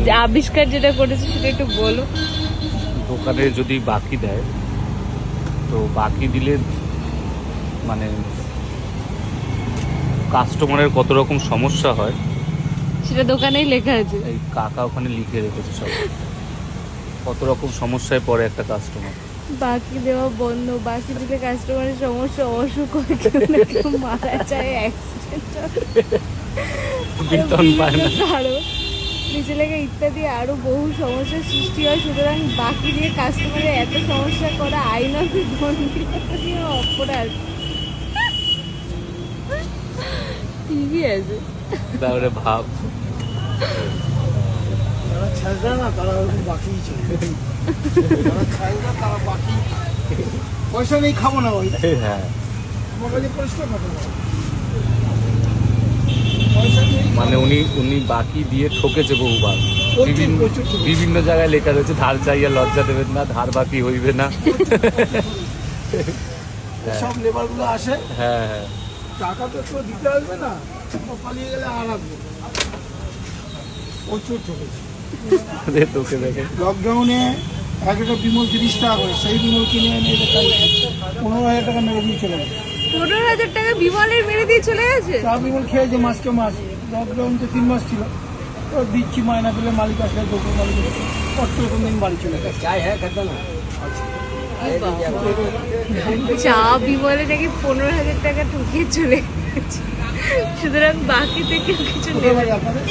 যে আবিষ্কার যেটা করেছে সেটা একটু বলো। দোকানে যদি বাকি দেয়, তো বাকি দিলে মানে কাস্টমারের কত রকম সমস্যা হয় সেটা দোকানেই লেখা আছে। এই কাকা ওখানে লিখে রেখেছে সব, কত রকম সমস্যায় পড়ে একটা কাস্টমার। বাকি দেওয়া বন্ধ, বাকি দিলে কাস্টমারের সমস্যা, অসুখ হয়, কেউ না কেউ মারা যায়, অ্যাক্সিডেন্ট বেতন পায় না, আরো নিচে লেখা ইত্যাদি আরো বহু সমস্যার সৃষ্টি হয়। সুতরাং বাকি দিয়ে কাস্টমারের এত সমস্যা করা আইনত দণ্ডনীয় অপরাধ। ঠিকই আছে। তারপরে ভাব যারা ছাড়বে না তারা ওরকম বাকি চলবে, যারা ছাড়বে তারা বাকি পয়সা নেই খাবো না ওই হ্যাঁ, আমার কাছে পরিষ্কার কথা বলো। পয়সা নেই মানে উনি বাকি দিয়ে ঠকেছে বহুবার। প্রচুর প্রচুর ঠকেছে। বিভিন্ন জায়গায় লেখা রয়েছে ধার চাইয়া লজ্জা দেবেন না, ধার বাকি হইবে না। সব লেবারগুলো আসে, হ্যাঁ হ্যাঁ, টাকা তো কেউ দিতে আসবে না, ও পালিয়ে গেলে আর আসবে না। প্রচুর ঠকেছে। তোকে দেখে লকডাউনে এক একটা বিমল 30 টাকা করে, সেই বিমল কিনে এনে 15,000 টাকা মেরে দিয়ে চলে গেছে। 15,000 টাকা বিমলের মেরে দিয়ে চলে গেছে। চা বিমল খেয়েছে মাসকে মাস, লকডাউন তো 3 মাস ছিল, তো দিচ্ছি মায়না পেলে মালিক আসলে দোকান মালিক কত কোন দিন বাড়ি চলে গেছে। চাই হ্যাঁ খেতে না চা বিমলে নাকি 15,000 টাকা ঠকিয়ে চলে গেছে। সুতরাং বাকি থেকে কিছু কোথায় নেবে বাড়ি আপনাদের?